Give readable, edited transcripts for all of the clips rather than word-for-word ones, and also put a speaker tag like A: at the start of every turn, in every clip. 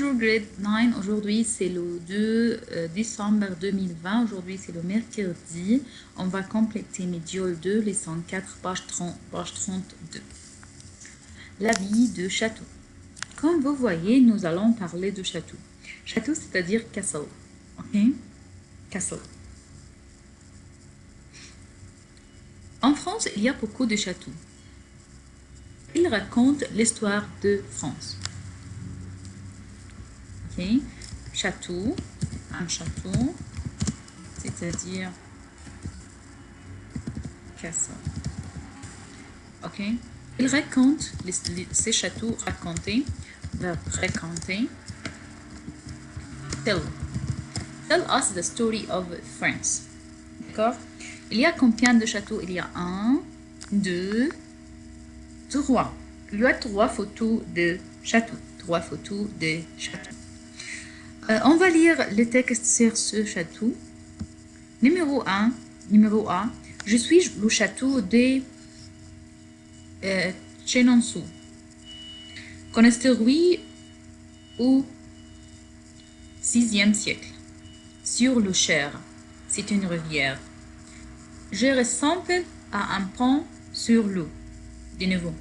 A: Bonjour grade 9, aujourd'hui c'est le 2 décembre 2020, aujourd'hui c'est le mercredi, on va compléter Médiol 2, leçon 4, page 32. La vie de château. Comme vous voyez, nous allons parler de château. Château, c'est-à-dire castle, ok? Castle. En France, il y a beaucoup de châteaux. Ils racontent l'histoire de France. Ok? Château, un château, c'est-à-dire castle. Ok? Ils racontent, ces châteaux racontés, verbe raconter. Tell us the story of France. D'accord? Il y a combien de châteaux? Il y a 1, 2, 3. Il y a 3 photos de châteaux. 3 photos de châteaux. On va lire le texte sur ce château. Numéro 1. Je suis le château de Chenonceau. Construit au 6e siècle. Sur le Cher. C'est une rivière. Je ressemble à un pont sur l'eau. De nouveau.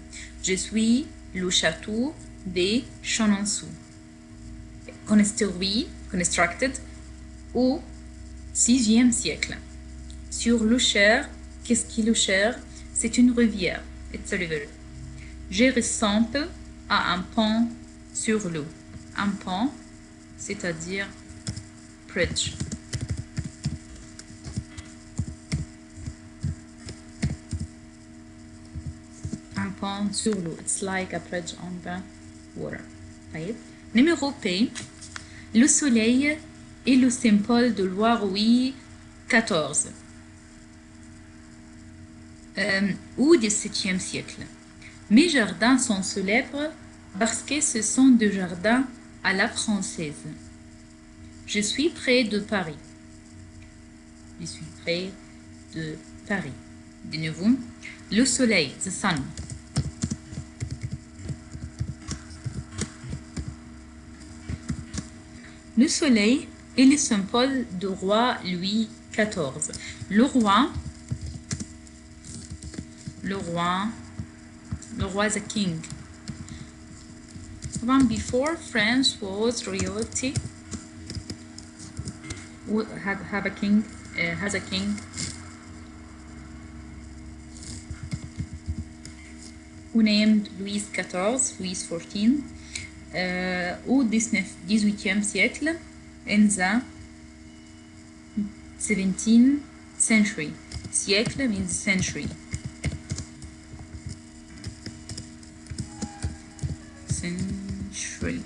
A: Je suis le château de Chenonceau. Constructed au 6e siècle. Sur le Cher, qu'est-ce qui est le Cher? C'est une rivière. It's a river. Je ressemble à un pont sur l'eau. Un pont, c'est-à-dire bridge. Un pont sur l'eau. It's like a bridge on the water. طيب. Numéro P. Le soleil est le symbole de roi Louis XIV ou du 7e siècle. Mes jardins sont célèbres parce que ce sont des jardins à la française. Je suis près de Paris. Je suis près de Paris. De nouveau, le soleil, the sun. Le soleil est le symbole du roi Louis XIV. Le roi, the king. Before France was royalty, has a king who named Louis XIV, Louis XIV, au 18e siècle, in the 17th century. Siècle means century. Century.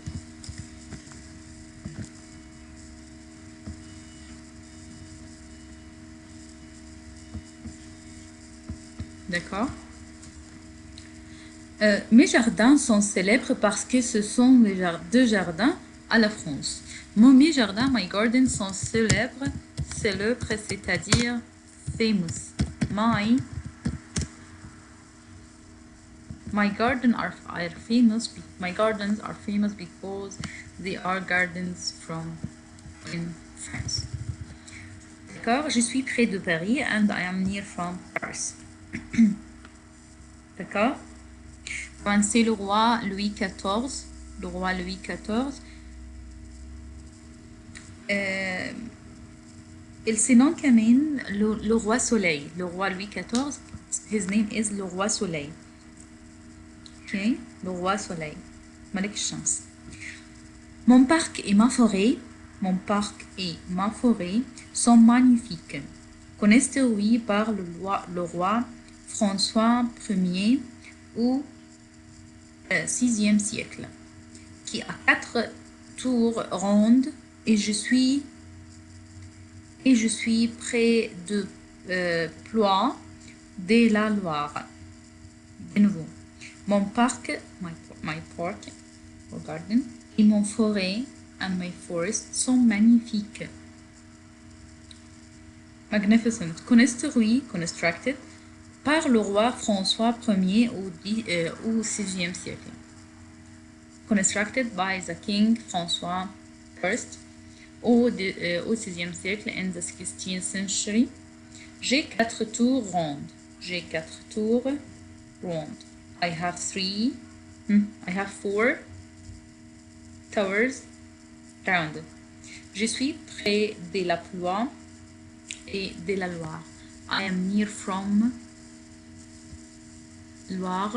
A: D'accord? Mes jardins sont célèbres parce que ce sont deux jardins à la France. Mes jardins, my gardens, sont célèbres, c'est-à-dire famous. My gardens are famous. My gardens are famous because they are gardens in France. D'accord? Je suis près de Paris and I am near from Paris. D'accord? C'est le roi Louis XIV. Le roi Louis XIV. Il se nomme quand même le roi Soleil. Le roi Louis XIV, his name is le roi Soleil. Ok? Le roi Soleil. Malek chance. Mon parc et ma forêt sont magnifiques. Construits par le roi François Ier au 6e siècle, qui a 4 tours rondes et je suis près de Blois de la Loire. De nouveau, mon parc, my park, or garden, et mon forêt, and my forest, sont magnifiques. Magnificent. Constructed par le roi François Ier au 6e siècle. constructed by the King François I au XVIe siècle, in the 16th century. J'ai 4 tours rondes. J'ai 4 tours rondes. I have 4 towers round. Je suis près de la Loire et de la Loire. I am near from Loire